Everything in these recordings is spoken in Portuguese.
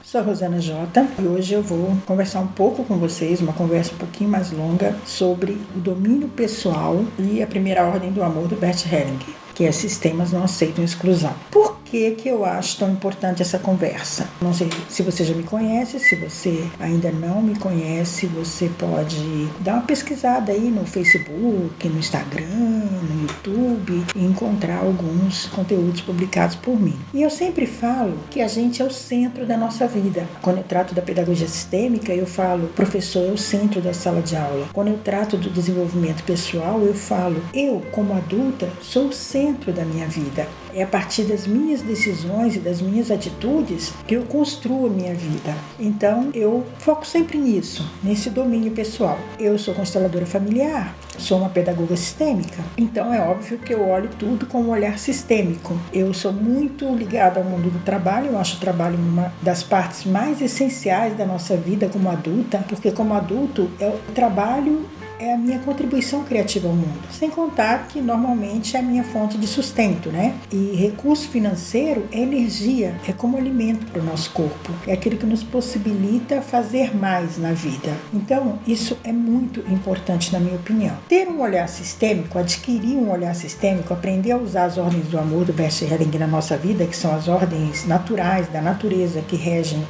sou a Rosana Jota e hoje eu vou conversar um pouco com vocês, uma conversa um pouquinho mais longa sobre o domínio pessoal e a primeira ordem do amor do Bert Hellinger, que é sistemas não aceitam exclusão. Por que eu acho tão importante essa conversa? Não sei se você já me conhece, se você ainda não me conhece, você pode dar uma pesquisada aí no Facebook, no Instagram, no YouTube e encontrar alguns conteúdos publicados por mim. E eu sempre falo que a gente é o centro da nossa vida. Quando eu trato da pedagogia sistêmica, eu falo, professor é o centro da sala de aula. Quando eu trato do desenvolvimento pessoal, eu falo, eu, como adulta, sou o centro da minha vida. É a partir das minhas decisões e das minhas atitudes que eu construo a minha vida. Então, eu foco sempre nisso, nesse domínio pessoal. Eu sou consteladora familiar, sou uma pedagoga sistêmica, então é óbvio que eu olho tudo com um olhar sistêmico. Eu sou muito ligada ao mundo do trabalho, eu acho o trabalho uma das partes mais essenciais da nossa vida como adulta, porque como adulto, o trabalho é a minha contribuição criativa ao mundo. Sem contar que normalmente é a minha fonte de sustento, né? E recurso financeiro é energia, é como alimento para o nosso corpo. É aquilo que nos possibilita fazer mais na vida. Então, isso é muito importante na minha opinião. Ter um olhar sistêmico, adquirir um olhar sistêmico, aprender a usar as ordens do amor do Bert Hellinger na nossa vida, que são as ordens naturais da natureza que regem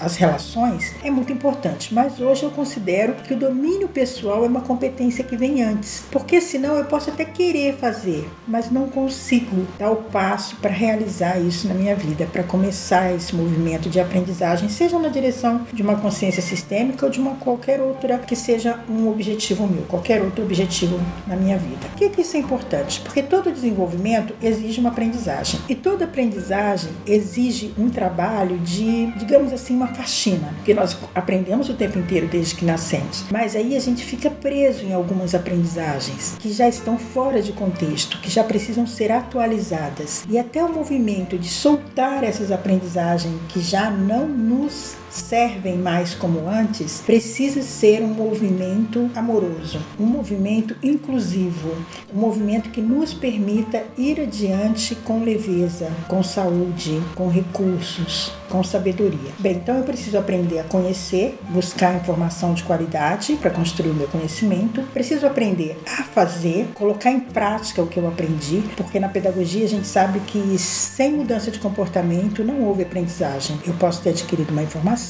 as relações, é muito importante. Mas hoje eu considero que o domínio pessoal é uma competência que vem antes, porque senão eu posso até querer fazer, mas não consigo dar o passo para realizar isso na minha vida, para começar esse movimento de aprendizagem, seja na direção de uma consciência sistêmica ou de uma qualquer outra que seja um objetivo meu, qualquer outro objetivo na minha vida. Por que isso é importante? Porque todo desenvolvimento exige uma aprendizagem, e toda aprendizagem exige um trabalho de, digamos assim, uma faxina, porque nós aprendemos o tempo inteiro desde que nascemos, mas aí a gente fica preso em algumas aprendizagens que já estão fora de contexto, que já precisam ser atualizadas. E até o movimento de soltar essas aprendizagens que já não nos servem mais como antes, precisa ser um movimento amoroso, um movimento inclusivo, um movimento que nos permita ir adiante com leveza, com saúde, com recursos, com sabedoria. Bem, então eu preciso aprender a conhecer, buscar informação de qualidade para construir o meu conhecimento, preciso aprender a fazer, colocar em prática o que eu aprendi, porque na pedagogia a gente sabe que sem mudança de comportamento não houve aprendizagem. Eu posso ter adquirido uma informação,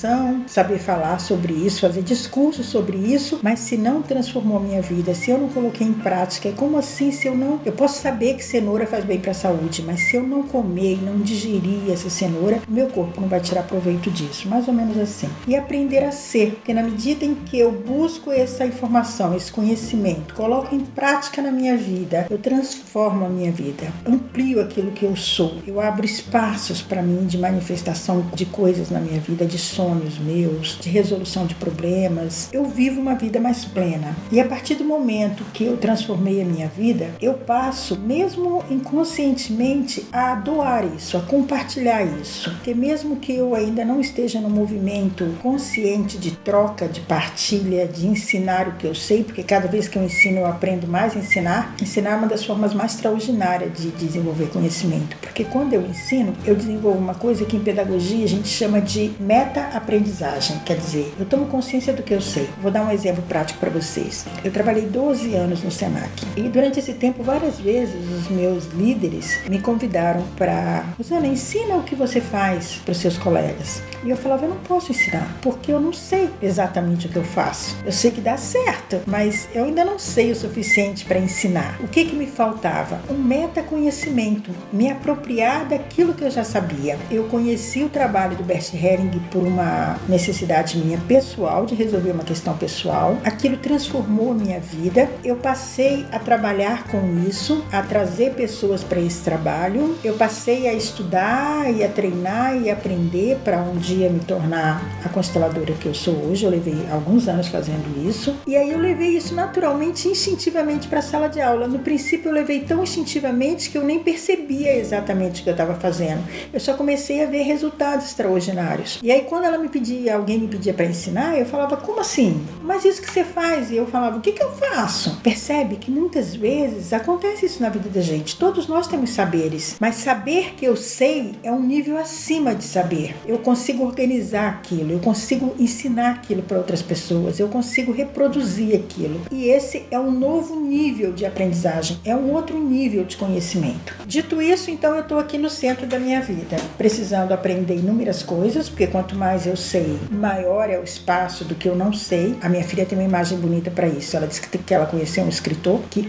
saber falar sobre isso, fazer discursos sobre isso, mas se não transformou a minha vida, se eu não coloquei em prática, é como assim se eu não... Eu posso saber que cenoura faz bem para a saúde, mas se eu não comer e não digerir essa cenoura, meu corpo não vai tirar proveito disso, mais ou menos assim. E aprender a ser, porque na medida em que eu busco essa informação, esse conhecimento, coloco em prática na minha vida, eu transformo a minha vida, amplio aquilo que eu sou, eu abro espaços para mim de manifestação de coisas na minha vida, de sonhos meus, de resolução de problemas. Eu vivo uma vida mais plena. E a partir do momento que eu transformei a minha vida, eu passo, mesmo inconscientemente, a doar isso, a compartilhar isso. Porque mesmo que eu ainda não esteja no movimento consciente de troca, de partilha, de ensinar o que eu sei, porque cada vez que eu ensino eu aprendo mais a ensinar. Ensinar é uma das formas mais extraordinárias de desenvolver conhecimento. Porque quando eu ensino, eu desenvolvo uma coisa que em pedagogia a gente chama de meta-aprendizagem, quer dizer, eu tomo consciência do que eu sei. Vou dar um exemplo prático para vocês. Eu trabalhei 12 anos no Senac e durante esse tempo, várias vezes, os meus líderes me convidaram para, Rosana, ensina o que você faz para os seus colegas. E eu falava, eu não posso ensinar, porque eu não sei exatamente o que eu faço. Eu sei que dá certo, mas eu ainda não sei o suficiente para ensinar. O que me faltava? Um metaconhecimento, me apropriar daquilo que eu já sabia. Eu conheci o trabalho do Bert Hellinger por uma necessidade minha pessoal, de resolver uma questão pessoal. Aquilo transformou a minha vida. Eu passei a trabalhar com isso, a trazer pessoas para esse trabalho. Eu passei a estudar e a treinar e aprender para um dia me tornar a consteladora que eu sou hoje. Eu levei alguns anos fazendo isso. E aí eu levei isso naturalmente, instintivamente para a sala de aula. No princípio eu levei tão instintivamente que eu nem percebia exatamente o que eu estava fazendo. Eu só comecei a ver resultados extraordinários. E aí quando alguém me pedia para ensinar, eu falava, como assim? Mas isso que você faz? E eu falava, o que eu faço? Percebe que muitas vezes acontece isso na vida da gente. Todos nós temos saberes, mas saber que eu sei é um nível acima de saber. Eu consigo organizar aquilo, eu consigo ensinar aquilo para outras pessoas, eu consigo reproduzir aquilo. E esse é um novo nível de aprendizagem, é um outro nível de conhecimento. Dito isso, então eu estou aqui no centro da minha vida, precisando aprender inúmeras coisas, porque quanto mais eu sei, maior é o espaço do que eu não sei. A minha filha tem uma imagem bonita para isso. Ela disse que ela conheceu um escritor que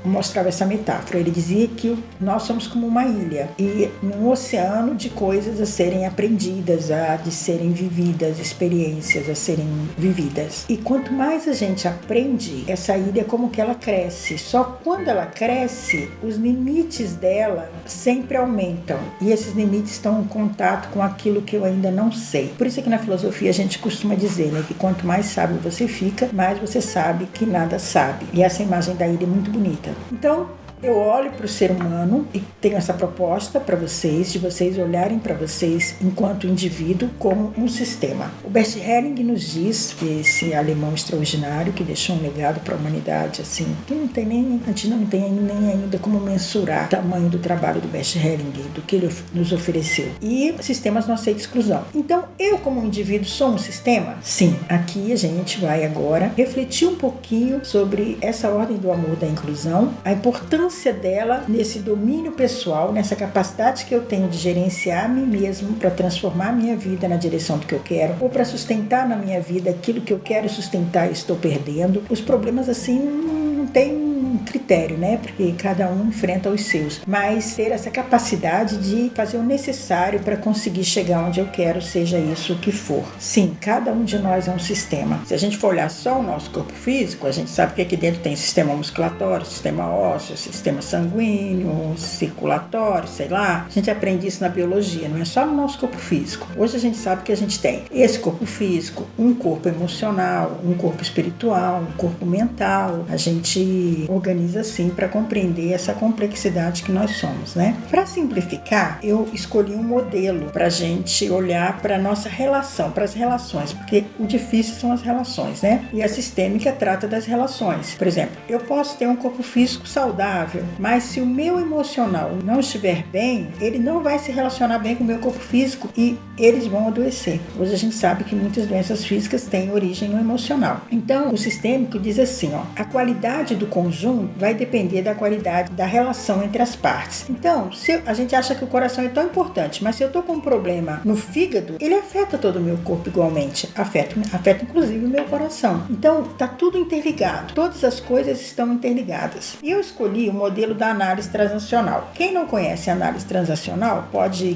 mostrava essa metáfora. Ele dizia que nós somos como uma ilha e um oceano de coisas a serem aprendidas, de serem vividas, experiências a serem vividas. E quanto mais a gente aprende, essa ilha como que ela cresce. Só quando ela cresce, os limites dela sempre aumentam. E esses limites estão em contato com aquilo que eu ainda não sei. Por isso que na filosofia a gente costuma dizer, né, que quanto mais sábio você fica, mais você sabe que nada sabe. E essa imagem da ilha é muito bonita. Então, eu olho para o ser humano e tenho essa proposta para vocês, de vocês olharem para vocês enquanto indivíduo como um sistema. O Bert Helling nos diz, que esse alemão extraordinário que deixou um legado para a humanidade, assim, que a gente não tem nem ainda como mensurar o tamanho do trabalho do Bert Helling, do que ele nos ofereceu. E sistemas não aceitam exclusão. Então, eu como indivíduo sou um sistema? Sim. Aqui a gente vai agora refletir um pouquinho sobre essa ordem do amor da inclusão, a importância dela nesse domínio pessoal, nessa capacidade que eu tenho de gerenciar a mim mesmo para transformar a minha vida na direção do que eu quero, ou para sustentar na minha vida aquilo que eu quero sustentar e estou perdendo. Os problemas assim não tem critério, né? Porque cada um enfrenta os seus, mas ter essa capacidade de fazer o necessário para conseguir chegar onde eu quero, seja isso o que for. Sim, cada um de nós é um sistema. Se a gente for olhar só o nosso corpo físico, a gente sabe que aqui dentro tem sistema musculatório, sistema ósseo, sistema sanguíneo, circulatório, sei lá. A gente aprende isso na biologia, não é só no nosso corpo físico. Hoje a gente sabe que a gente tem esse corpo físico, um corpo emocional, um corpo espiritual, um corpo mental. A gente organiza assim para compreender essa complexidade que nós somos, né? Para simplificar, eu escolhi um modelo para a gente olhar para a nossa relação, para as relações, porque o difícil são as relações, né? E a sistêmica trata das relações. Por exemplo, eu posso ter um corpo físico saudável, mas se o meu emocional não estiver bem, ele não vai se relacionar bem com o meu corpo físico e eles vão adoecer. Hoje a gente sabe que muitas doenças físicas têm origem no emocional. Então, o sistêmico diz assim, a qualidade do conjunto vai depender da qualidade da relação entre as partes. Então, a gente acha que o coração é tão importante, mas se eu tô com um problema no fígado, ele afeta todo o meu corpo igualmente, afeta inclusive o meu coração. Então, tá tudo interligado, todas as coisas estão interligadas. E eu escolhi o modelo da análise transacional. Quem não conhece a análise transacional,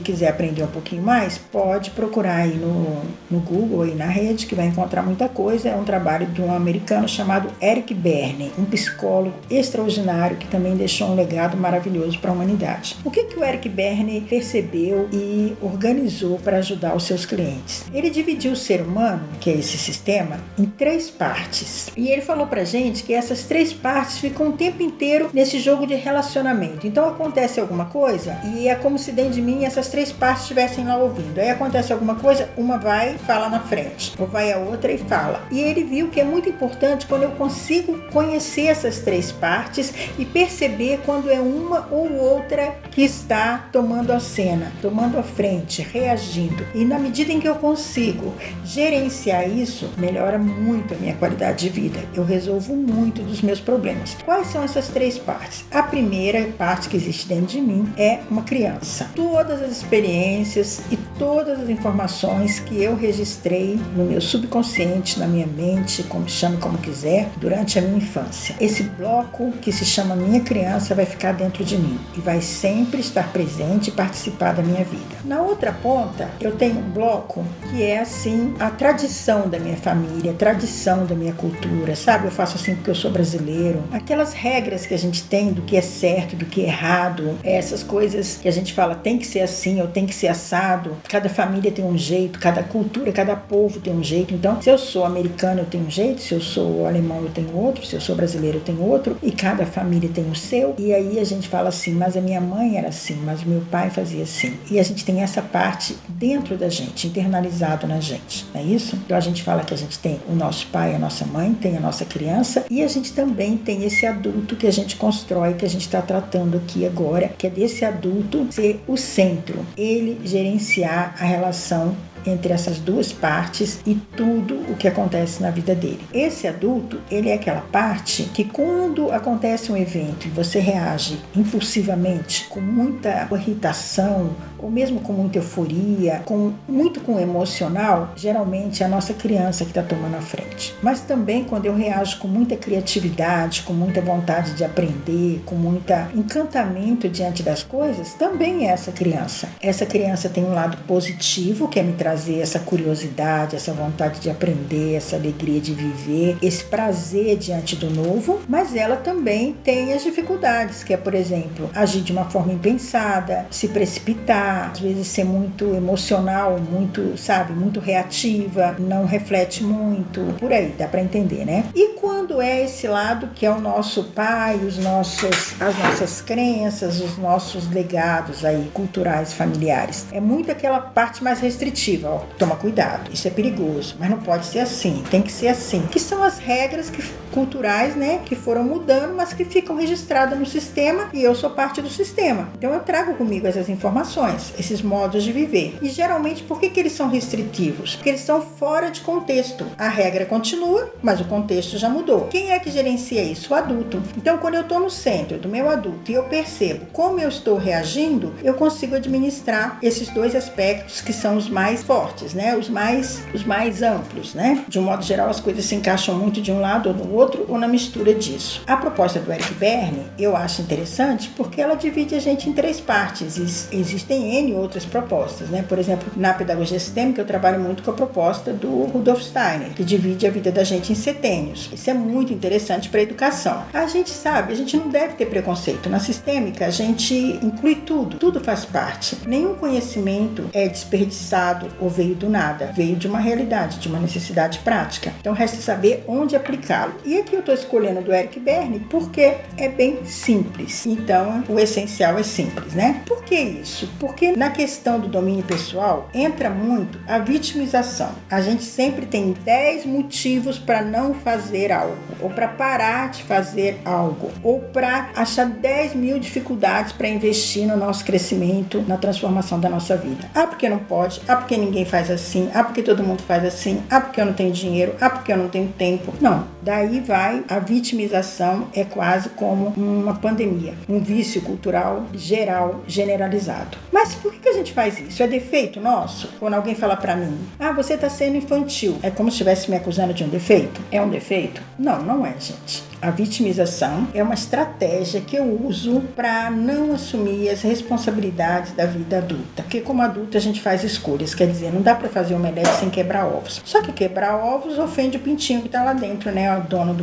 quiser aprender um pouquinho mais, pode procurar aí no Google, aí na rede, que vai encontrar muita coisa. É um trabalho de um americano chamado Eric Berne, um psicólogo extraordinário que também deixou um legado maravilhoso para a humanidade. O que o Eric Berne percebeu e organizou para ajudar os seus clientes? Ele dividiu o ser humano, que é esse sistema, em 3 partes. E ele falou pra gente que essas 3 partes ficam o tempo inteiro nesse jogo de relacionamento. Então acontece alguma coisa e é como se dentro de mim essas 3 partes estivessem lá ouvindo. Aí acontece alguma coisa, uma vai e fala na frente, ou vai a outra e fala. E ele viu que é muito importante quando eu consigo conhecer essas 3 partes e perceber quando é uma ou outra que está tomando a cena, tomando a frente, reagindo. E na medida em que eu consigo gerenciar isso, melhora muito a minha qualidade de vida. Eu resolvo muito dos meus problemas. Quais são essas 3 partes? A primeira parte que existe dentro de mim é uma criança. Todas as experiências e todas as informações que eu registrei no meu subconsciente, na minha mente, chame como quiser, durante a minha infância. Esse bloco bloco que se chama Minha Criança vai ficar dentro de mim e vai sempre estar presente e participar da minha vida. Na outra ponta, eu tenho um bloco que é assim, a tradição da minha família, a tradição da minha cultura, sabe? Eu faço assim porque eu sou brasileiro. Aquelas regras que a gente tem do que é certo, do que é errado, essas coisas que a gente fala tem que ser assim ou tem que ser assado. Cada família tem um jeito, cada cultura, cada povo tem um jeito. Então, se eu sou americano, eu tenho um jeito, se eu sou alemão, eu tenho outro, se eu sou brasileiro, eu tenho outro, e cada família tem o seu. E aí a gente fala assim, mas a minha mãe era assim, mas o meu pai fazia assim. E a gente tem essa parte dentro da gente, internalizado na gente, não é isso? Então a gente fala que a gente tem o nosso pai, a nossa mãe, tem a nossa criança, e a gente também tem esse adulto que a gente constrói, que a gente está tratando aqui agora, que é desse adulto ser o centro, ele gerenciar a relação entre essas duas partes e tudo o que acontece na vida dele. Esse adulto, ele é aquela parte que quando acontece um evento e você reage impulsivamente, com muita irritação, ou mesmo com muita euforia, muito com emocional, geralmente é a nossa criança que está tomando a frente. Mas também quando eu reajo com muita criatividade, com muita vontade de aprender, com muito encantamento diante das coisas, também é essa criança. Essa criança tem um lado positivo, que é me trazer essa curiosidade, essa vontade de aprender, essa alegria de viver, esse prazer diante do novo, mas ela também tem as dificuldades, que é, por exemplo, agir de uma forma impensada, se precipitar, às vezes ser muito emocional, muito reativa, não reflete muito, por aí, dá para entender, né? E quando é esse lado que é o nosso pai, as nossas crenças, os nossos legados aí, culturais, familiares, é muito aquela parte mais restritiva, ó, toma cuidado, isso é perigoso, mas não pode ser assim, tem que ser assim, que são as regras culturais, né, que foram mudando, mas que ficam registradas no sistema, e eu sou parte do sistema, então eu trago comigo essas informações, esses modos de viver. E geralmente, por que eles são restritivos? Porque eles são fora de contexto. A regra continua, mas o contexto já mudou. Quem é que gerencia isso? O adulto. Então, quando eu estou no centro do meu adulto e eu percebo como eu estou reagindo, eu consigo administrar esses dois aspectos que são os mais fortes, né? Os mais amplos, né? De um modo geral, as coisas se encaixam muito de um lado ou no outro, ou na mistura disso. A proposta do Eric Berne, eu acho interessante porque ela divide a gente em três partes. Existem N outras propostas, né? Por exemplo, na pedagogia sistêmica eu trabalho muito com a proposta do Rudolf Steiner, que divide a vida da gente em setênios. Isso é muito interessante para a educação. A gente sabe, a gente não deve ter preconceito. Na sistêmica a gente inclui tudo faz parte. Nenhum conhecimento é desperdiçado ou veio do nada, veio de uma realidade, de uma necessidade prática. Então resta saber onde aplicá-lo. E aqui eu estou escolhendo do Eric Berne porque é bem simples. Então o essencial é simples, né? Por que isso? Porque na questão do domínio pessoal entra muito a vitimização. A gente sempre tem 10 motivos para não fazer algo, ou para parar de fazer algo, ou para achar 10 mil dificuldades para investir no nosso crescimento, na transformação da nossa vida. Ah, porque não pode, ah, porque ninguém faz assim, ah, porque todo mundo faz assim, ah, porque eu não tenho dinheiro, ah, porque eu não tenho tempo. Não, daí vai a vitimização, é quase como uma pandemia, um vício cultural geral, generalizado. Mas por que a gente faz isso? É defeito nosso? Quando alguém fala pra mim, ah, você tá sendo infantil, é como se estivesse me acusando de um defeito? É um defeito? Não, não é, gente. A vitimização é uma estratégia que eu uso para não assumir as responsabilidades da vida adulta. Porque como adulta a gente faz escolhas, quer dizer, não dá para fazer omelete sem quebrar ovos. Só que quebrar ovos ofende o pintinho que tá lá dentro, né? O dono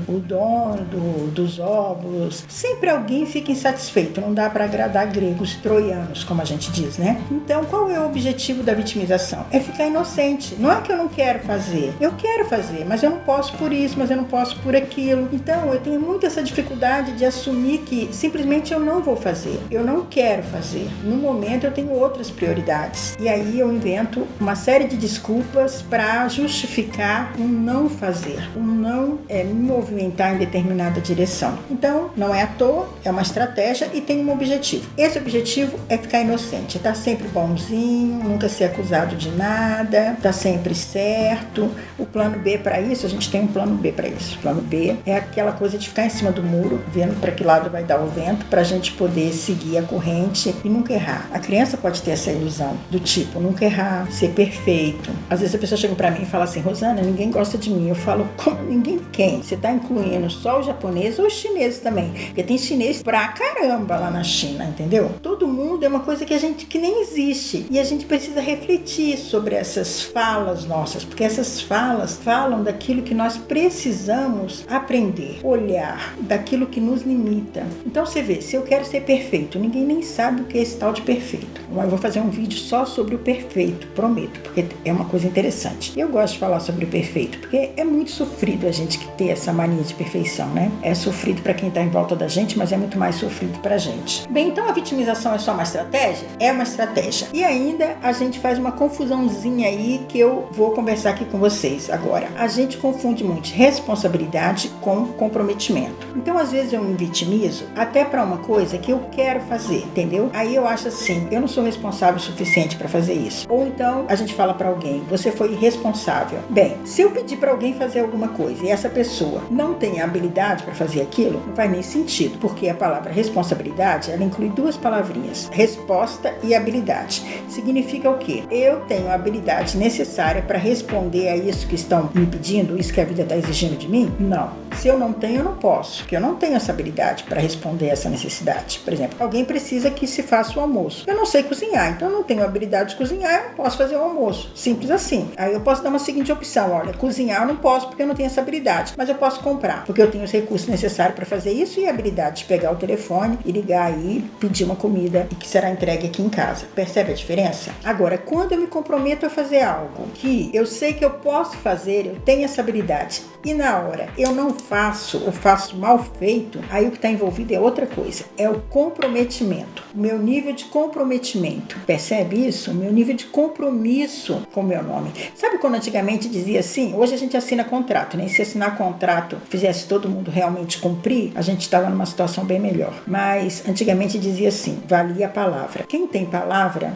dos ovos. Sempre alguém fica insatisfeito, não dá para agradar gregos, troianos, como a gente diz, né? Então, qual é o objetivo da vitimização? É ficar inocente. Não é que eu não quero fazer. Eu quero fazer, mas eu não posso por isso, mas eu não posso por aquilo. Então, eu tenho muito essa dificuldade de assumir que simplesmente eu não vou fazer, eu não quero fazer. No momento eu tenho outras prioridades. E aí eu invento uma série de desculpas para justificar um não fazer, um não me movimentar em determinada direção. Então, não é à toa, é uma estratégia e tem um objetivo. Esse objetivo é ficar inocente, estar sempre bonzinho, nunca ser acusado de nada, estar sempre certo. O plano B para isso, a gente tem um plano B para isso. O plano B é aquela coisa de ficar em cima do muro, vendo para que lado vai dar o vento, para a gente poder seguir a corrente e nunca errar. A criança pode ter essa ilusão do tipo, nunca errar, ser perfeito. Às vezes a pessoa chega para mim e fala assim, Rosana, ninguém gosta de mim. Eu falo, como ninguém quer? quem? Você está incluindo só os japoneses ou os chineses também? Porque tem chinês pra caramba lá na China, entendeu? Todo mundo é uma coisa que nem existe. E a gente precisa refletir sobre essas falas nossas, porque essas falas falam daquilo que nós precisamos aprender, olhar, daquilo que nos limita. Então você vê, se eu quero ser perfeito, ninguém nem sabe o que é esse tal de perfeito. Eu vou fazer um vídeo só sobre o perfeito, prometo, porque é uma coisa interessante. Eu gosto de falar sobre o perfeito, porque é muito sofrido a gente que ter essa mania de perfeição, né? É sofrido para quem está em volta da gente, mas é muito mais sofrido pra gente. Bem, então a vitimização é só uma estratégia? É uma estratégia. E ainda a gente faz uma confusãozinha aí que eu vou conversar aqui com vocês agora. A gente confunde muito responsabilidade com comprometimento. Então, às vezes eu me vitimizo até para uma coisa que eu quero fazer, entendeu? Aí eu acho assim, eu não sou responsável o suficiente para fazer isso. Ou então a gente fala para alguém, você foi irresponsável. Bem, se eu pedir para alguém fazer alguma coisa e essa pessoa não tem a habilidade para fazer aquilo, não faz nem sentido, porque a palavra responsabilidade, ela inclui duas palavrinhas, resposta e habilidade. Significa o quê? Eu tenho a habilidade necessária para responder a isso que estão me pedindo, isso que a vida está exigindo de mim? Não. Se eu não tenho, eu não posso, porque eu não tenho essa habilidade para responder essa necessidade. Por exemplo, alguém precisa que se faça o almoço. Eu não sei cozinhar, então eu não tenho a habilidade de cozinhar, eu não posso fazer o almoço. Simples assim. Aí eu posso dar uma seguinte opção, olha, cozinhar eu não posso porque eu não tenho essa habilidade, mas eu posso comprar, porque eu tenho os recursos necessários para fazer isso e a habilidade de pegar o telefone e ligar aí, pedir uma comida e que será entregue aqui em casa. Percebe a diferença? Agora, quando eu me comprometo a fazer algo que eu sei que eu posso fazer, eu tenho essa habilidade, e na hora eu não faço, ou faço mal feito, aí o que está envolvido é outra coisa, é o comprometimento, o meu nível de comprometimento. Percebe isso? O meu nível de compromisso com o meu nome. Sabe quando antigamente dizia assim, hoje a gente assina contrato, né? Se assinar contrato fizesse todo mundo realmente cumprir, a gente estava numa situação bem melhor. Mas antigamente dizia assim, valia a palavra. Quem tem palavra,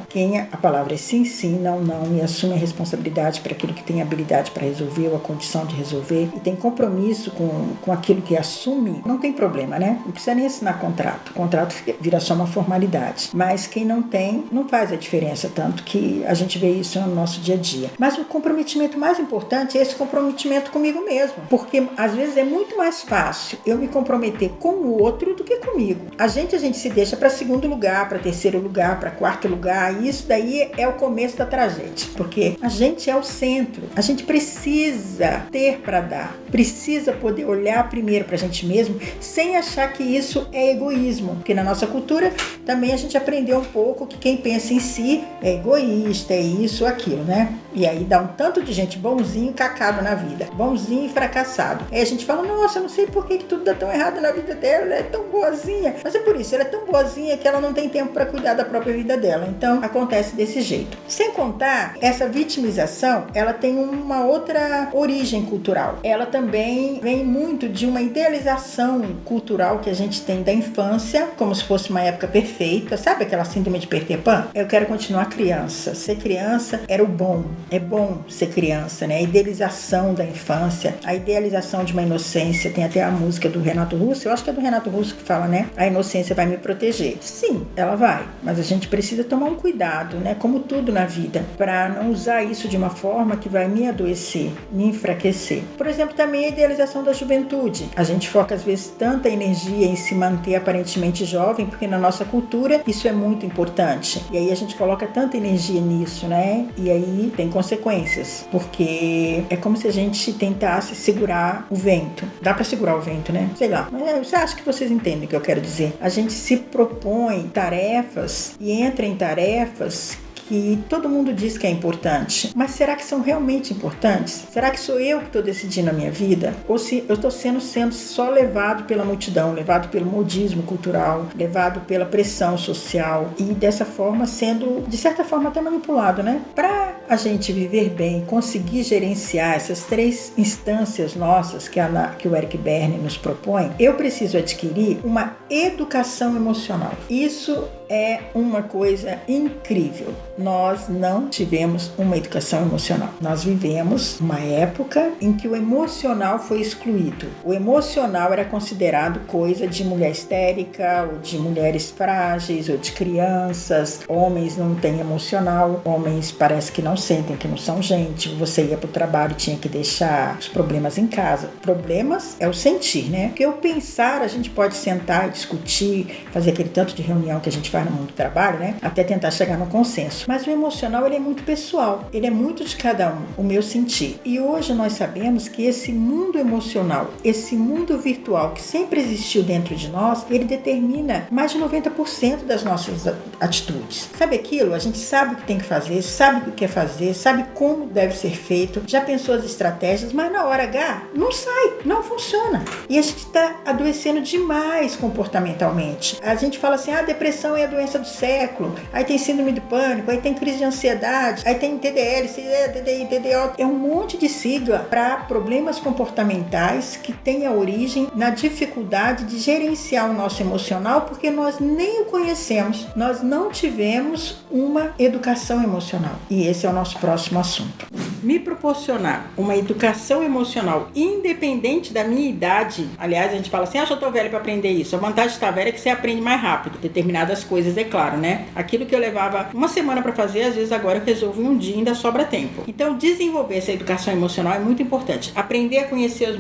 a palavra é sim, sim, não, não, e assume a responsabilidade para aquilo que tem habilidade para resolver ou a condição de resolver, e tem compromisso com aquilo que assume, não tem problema, né? Não precisa nem assinar contrato. O contrato vira só uma formalidade. Mas quem não tem, não faz a diferença, tanto que a gente vê isso no nosso dia a dia. Mas o comprometimento mais importante é esse comprometimento comigo mesmo, porque às vezes é muito mais fácil eu me comprometer com o outro do que comigo. A gente se deixa para segundo lugar, para terceiro lugar, para quarto lugar, e isso daí é o começo da tragédia, porque a gente é o centro, a gente precisa ter para dar, precisa poder olhar primeiro para a gente mesmo, sem achar que isso é egoísmo, porque na nossa cultura também a gente aprendeu um pouco que quem pensa em si é egoísta, é isso, aquilo, né? E aí dá um tanto de gente bonzinho cacado na vida, bonzinho e fracassado. Aí a gente fala, nossa, eu não sei por que tudo dá tão errado na vida dela, ela é tão boazinha. Mas é por isso, ela é tão boazinha que ela não tem tempo para cuidar da própria vida dela. Então acontece desse jeito. Sem contar, essa vitimização, ela tem uma outra origem cultural. Ela também vem muito de uma idealização cultural que a gente tem da infância, como se fosse uma época perfeita. Sabe aquela síndrome de Peter Pan? Eu quero continuar criança. Ser criança era o bom. É bom ser criança, né? A idealização da infância, a idealização de uma inocência. Tem até a música do Renato Russo, eu acho que é do Renato Russo que fala, né? A inocência vai me proteger. Sim, ela vai, mas a gente precisa tomar um cuidado, né? Como tudo na vida, para não usar isso de uma forma que vai me adoecer, me enfraquecer. Por exemplo, também a idealização da juventude. A gente foca às vezes tanta energia em se manter aparentemente jovem, porque na nossa cultura isso é muito importante. E aí a gente coloca tanta energia nisso, né? E aí tem consequências, porque é como se a gente tentasse segurar o vento. Dá para segurar o vento, né? Sei lá. Mas você acha que vocês entendem o que eu quero dizer? A gente se propõe tarefas e entra em tarefas que todo mundo diz que é importante, mas será que são realmente importantes? Será que sou eu que estou decidindo a minha vida? Ou se eu estou sendo só levado pela multidão, levado pelo modismo cultural, levado pela pressão social e dessa forma sendo, de certa forma, até manipulado, né? Para a gente viver bem, conseguir gerenciar essas três instâncias nossas que o Eric Berne nos propõe, eu preciso adquirir uma educação emocional. Isso é uma coisa incrível. Nós não tivemos uma educação emocional. Nós vivemos uma época em que o emocional foi excluído. O emocional era considerado coisa de mulher histérica, ou de mulheres frágeis, ou de crianças. Homens não têm emocional, homens parece que não sentem, que não são gente. Você ia para o trabalho e tinha que deixar os problemas em casa. Problemas é o sentir, né? Porque o pensar, a gente pode sentar e discutir, fazer aquele tanto de reunião que a gente faz no mundo do trabalho, né? Até tentar chegar no consenso. Mas o emocional, ele é muito pessoal. Ele é muito de cada um, o meu sentir. E hoje nós sabemos que esse mundo emocional, esse mundo virtual que sempre existiu dentro de nós, ele determina mais de 90% das nossas atitudes. Sabe aquilo? A gente sabe o que tem que fazer, sabe o que quer fazer, sabe como deve ser feito, já pensou as estratégias, mas na hora H não sai, não funciona. E a gente está adoecendo demais comportamentalmente. A gente fala assim, a depressão é a doença do século, aí tem síndrome de pânico, aí tem crise de ansiedade, aí tem TDL, TDI, TDO. É um monte de sigla para problemas comportamentais que tem a origem na dificuldade de gerenciar o nosso emocional, porque nós nem o conhecemos, nós não tivemos uma educação emocional. E esse é o nosso próximo assunto. Me proporcionar uma educação emocional independente da minha idade, aliás, a gente fala assim, eu tô velho para aprender isso. A vantagem de estar velho é que você aprende mais rápido, determinadas coisas, é claro, né? Aquilo que eu levava uma semana para fazer, às vezes agora eu resolvo em um dia e ainda sobra tempo. Então, desenvolver essa educação emocional é muito importante. Aprender a conhecer os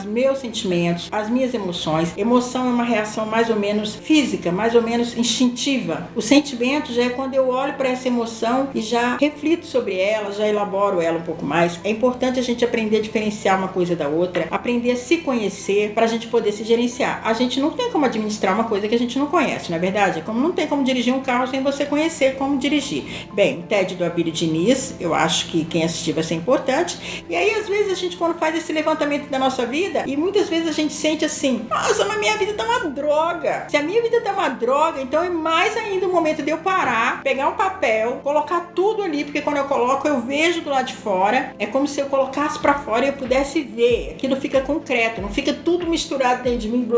meus sentimentos, as minhas emoções. Emoção é uma reação mais ou menos física, mais ou menos instintiva. O sentimento já é quando eu olho para essa emoção e já reflito sobre ela, já elaboro ela um pouco mais. É importante a gente aprender a diferenciar uma coisa da outra, aprender a se conhecer para a gente poder se gerenciar. A gente não tem como administrar uma coisa que a gente não conhece, não é verdade? Como não tem como dirigir um carro sem você conhecer como dirigir. Bem, o TED do Abílio Diniz, eu acho que quem assistir vai ser importante. E aí, às vezes, a gente quando faz esse levantamento da nossa vida, e muitas vezes a gente sente assim, nossa, mas minha vida tá uma droga. Se a minha vida tá uma droga, então é mais ainda o momento de eu parar, pegar um papel, colocar tudo ali, porque quando eu coloco, eu vejo do lado de fora. É como se eu colocasse pra fora e eu pudesse ver. Aquilo fica concreto, não fica tudo misturado dentro de mim,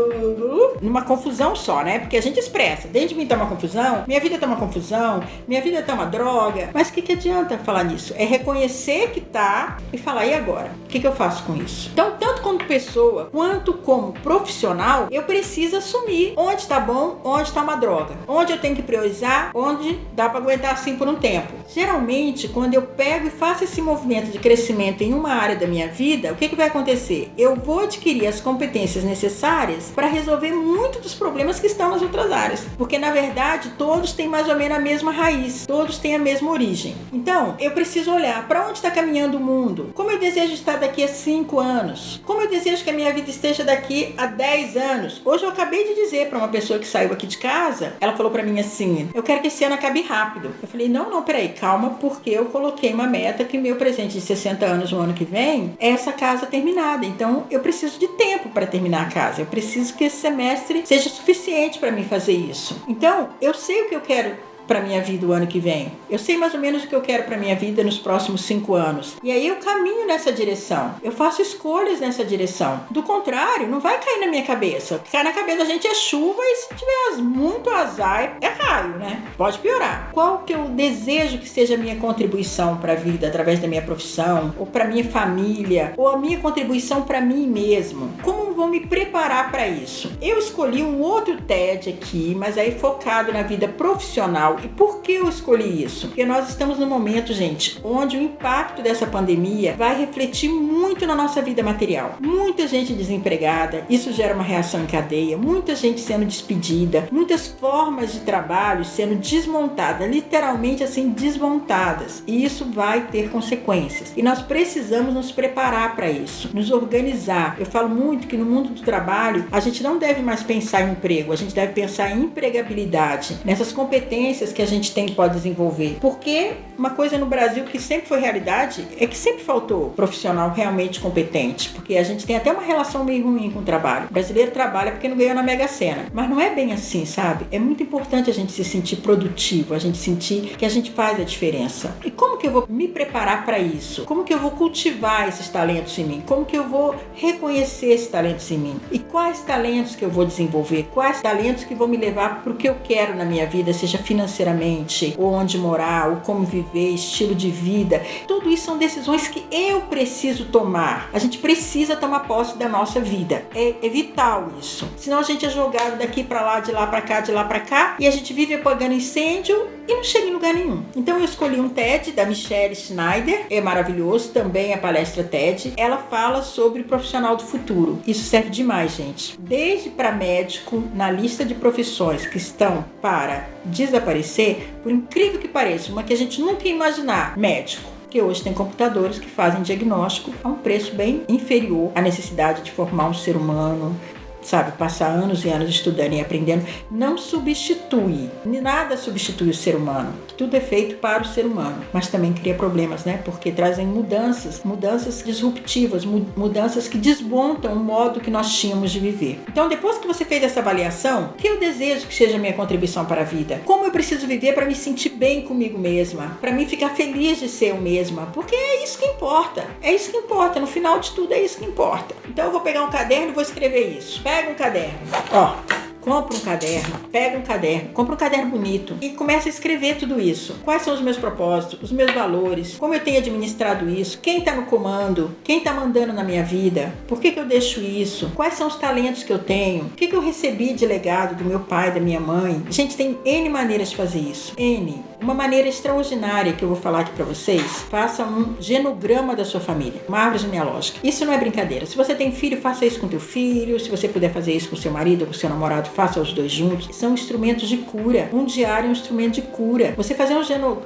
numa confusão só, né? Porque a gente expressa, dentro de mim tá uma confusão, minha vida tá uma confusão, minha vida tá uma droga. Mas o que adianta falar nisso? É reconhecer que tá e falar, e agora? O que eu faço com isso? Então, tanto como pessoa, quanto como profissional, eu preciso assumir onde tá bom, onde tá uma droga, onde eu tenho que priorizar, onde dá pra aguentar assim por um tempo. Geralmente, quando eu pego e faço esse movimento de crescimento em uma área da minha vida, o que vai acontecer? Eu vou adquirir as competências necessárias para resolver muito dos problemas que estão nas outras áreas, porque na verdade todos têm mais ou menos a mesma raiz, todos têm a mesma origem. Então, eu preciso olhar para onde está caminhando o mundo, como eu desejo estar daqui a 5 anos, como eu desejo que a minha vida esteja daqui a 10 anos. Hoje eu acabei de dizer para uma pessoa que saiu aqui de casa, ela falou para mim assim, eu quero que esse ano acabe rápido. Eu falei, não, peraí, calma, porque eu coloquei uma meta que meu presente de 60 anos no ano que vem é essa casa terminada. Então, eu preciso de tempo para terminar a casa. Eu preciso que esse semestre seja suficiente para mim fazer isso. Então, eu sei o que eu quero para minha vida o ano que vem. Eu sei mais ou menos o que eu quero para minha vida nos próximos 5 anos. E aí eu caminho nessa direção. Eu faço escolhas nessa direção. Do contrário, não vai cair na minha cabeça. O que cai na cabeça da gente é chuva e se tiver muito azar, é raio, né? Pode piorar. Qual que eu desejo que seja a minha contribuição para a vida através da minha profissão, ou para minha família, ou a minha contribuição para mim mesmo? Como eu vou me preparar para isso? Eu escolhi um outro TED aqui, mas aí focado na vida profissional. E por que eu escolhi isso? Porque nós estamos num momento, gente, onde o impacto dessa pandemia vai refletir muito na nossa vida material. Muita gente desempregada, isso gera uma reação em cadeia, muita gente sendo despedida, muitas formas de trabalho sendo desmontadas, literalmente assim, desmontadas. E isso vai ter consequências. E nós precisamos nos preparar para isso, nos organizar. Eu falo muito que no mundo do trabalho, a gente não deve mais pensar em emprego, a gente deve pensar em empregabilidade, nessas competências que a gente tem e pode desenvolver. Porque uma coisa no Brasil que sempre foi realidade é que sempre faltou profissional realmente competente, porque a gente tem até uma relação meio ruim com o trabalho. O brasileiro trabalha porque não ganhou na Mega Sena, mas não é bem assim, sabe? É muito importante a gente se sentir produtivo, a gente sentir que a gente faz a diferença. E como que eu vou me preparar para isso? Como que eu vou cultivar esses talentos em mim? Como que eu vou reconhecer esses talentos em mim? E quais talentos que eu vou desenvolver? Quais talentos que vão me levar para o que eu quero na minha vida, seja financeiro, financeiramente, ou onde morar, ou como viver, estilo de vida. Tudo isso são decisões que eu preciso tomar. A gente precisa tomar posse da nossa vida. É vital isso. Senão a gente é jogado daqui para lá, de lá para cá, de lá para cá, e a gente vive apagando incêndio e não chega em lugar nenhum. Então eu escolhi um TED da Michelle Schneider, é maravilhoso, também a palestra TED. Ela fala sobre o profissional do futuro. Isso serve demais, gente. Desde para médico, na lista de profissões que estão para desaparecer, por incrível que pareça, uma que a gente nunca ia imaginar, médico. Que hoje tem computadores que fazem diagnóstico a um preço bem inferior à necessidade de formar um ser humano, sabe, passar anos e anos estudando e aprendendo. Não substitui, nada substitui o ser humano. Tudo é feito para o ser humano, mas também cria problemas, né? Porque trazem mudanças disruptivas, mudanças que desmontam o modo que nós tínhamos de viver. Então, depois que você fez essa avaliação, o que eu desejo que seja a minha contribuição para a vida? Como eu preciso viver para me sentir bem comigo mesma? Para mim ficar feliz de ser eu mesma? Porque é isso que importa. É isso que importa. No final de tudo, é isso que importa. Então, eu vou pegar um caderno e vou escrever isso. Pega um caderno, compra um caderno, pega um caderno, compra um caderno bonito e começa a escrever tudo isso. Quais são os meus propósitos, os meus valores, como eu tenho administrado isso, quem está no comando, quem está mandando na minha vida, por que eu deixo isso, quais são os talentos que eu tenho, o que eu recebi de legado do meu pai, da minha mãe. Gente, tem N maneiras de fazer isso. N. Uma maneira extraordinária que eu vou falar aqui para vocês, faça um genograma da sua família, uma árvore genealógica. Isso não é brincadeira. Se você tem filho, faça isso com teu filho. Se você puder fazer isso com seu marido ou com seu namorado, faça os dois juntos. São instrumentos de cura. Um diário é um instrumento de cura. Você fazer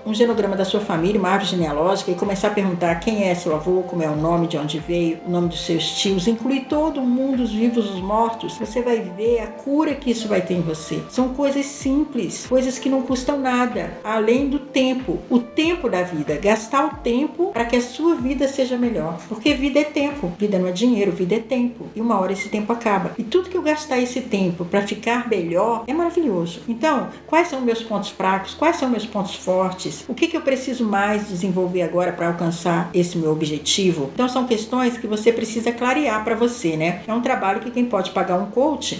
um genograma da sua família, uma árvore genealógica, e começar a perguntar quem é seu avô, como é o nome, de onde veio, o nome dos seus tios, incluir todo mundo, os vivos, os mortos, você vai ver a cura que isso vai ter em você. São coisas simples, coisas que não custam nada, além do tempo, o tempo da vida, gastar o tempo para que a sua vida seja melhor, porque vida é tempo, vida não é dinheiro, vida é tempo, e uma hora esse tempo acaba, e tudo que eu gastar esse tempo para ficar melhor é maravilhoso. Então, quais são meus pontos fracos, quais são meus pontos fortes, o que eu preciso mais desenvolver agora para alcançar esse meu objetivo? Então são questões que você precisa clarear para você, né? É um trabalho que quem pode pagar um coach,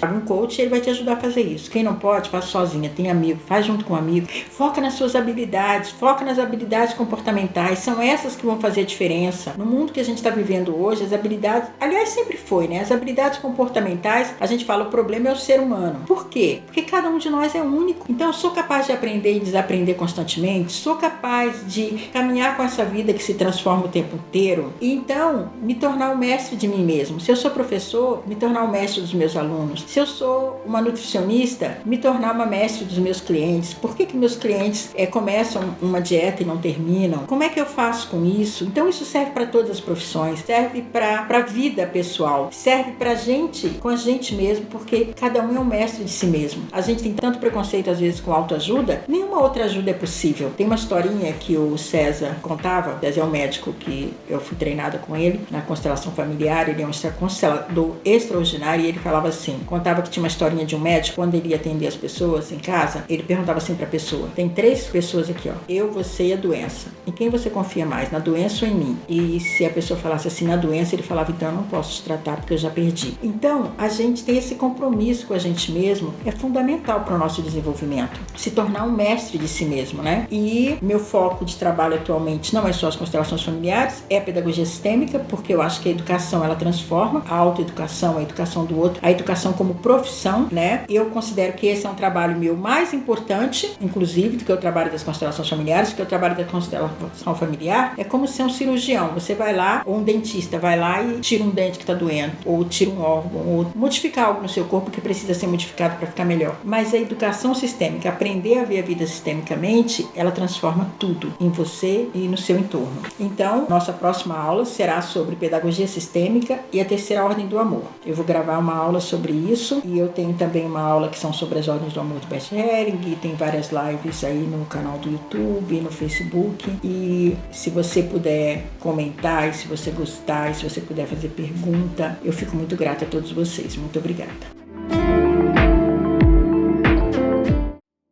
ele vai te ajudar a fazer isso. Quem não pode, faz sozinha, tem amigo, faz junto com um amigo, foca nas suas habilidades, foca nas habilidades comportamentais, são essas que vão fazer a diferença. No mundo que a gente está vivendo hoje, as habilidades, aliás, sempre foi, né? As habilidades comportamentais, a gente fala, o problema é o ser humano. Por quê? Porque cada um de nós é único. Então eu sou capaz de aprender e desaprender constantemente, sou capaz de caminhar com essa vida que se transforma o tempo inteiro, e então me tornar o mestre de mim mesmo. Se eu sou professor, me tornar o mestre dos meus alunos. Se eu sou uma nutricionista, me tornar uma mestre dos meus clientes. Por que meus clientes começam uma dieta e não terminam? Como é que eu faço com isso? Então isso serve para todas as profissões, serve para a vida pessoal, serve para a gente, com a gente mesmo, porque cada um é um mestre de si mesmo. A gente tem tanto preconceito às vezes com autoajuda, nenhuma outra ajuda é possível. Tem uma historinha que o César contava, César é um médico que eu fui treinada com ele na constelação familiar, ele é um constelador extraordinário, e ele falava assim, contava que tinha uma historinha de um médico, quando ele ia atender as pessoas em casa, ele perguntava assim para a pessoa, tem 3 pessoas aqui, eu, você e a doença. Em quem você confia mais, na doença ou em mim? E se a pessoa falasse assim, na doença, ele falava, então eu não posso te tratar porque eu já perdi. Então, a gente tem esse compromisso com a gente mesmo, é fundamental para o nosso desenvolvimento. Se tornar um mestre de si mesmo, né? E meu foco de trabalho atualmente não é só as constelações familiares, é a pedagogia sistêmica, porque eu acho que a educação, ela transforma a autoeducação, a educação do outro, a educação como profissão, né? Eu considero que esse é um trabalho meu mais importante, inclusive, do que o trabalho das constelações familiares, porque o trabalho da constelação familiar é como ser um cirurgião. Você vai lá, ou um dentista vai lá e tira um dente que está doendo, ou tira um órgão, ou modificar algo no seu corpo que precisa ser modificado para ficar melhor. Mas a educação sistêmica, aprender a ver a vida sistemicamente, ela transforma tudo em você e no seu entorno. Então, nossa próxima aula será sobre pedagogia sistêmica e a terceira ordem do amor. Eu vou gravar uma aula sobre isso, e eu tenho também uma aula que são sobre as ordens do amor do Bert Helling, e tem várias lives aí no canal do YouTube, no Facebook, e se você puder comentar, e se você gostar, e se você puder fazer pergunta, eu fico muito grata a todos vocês. Muito obrigada.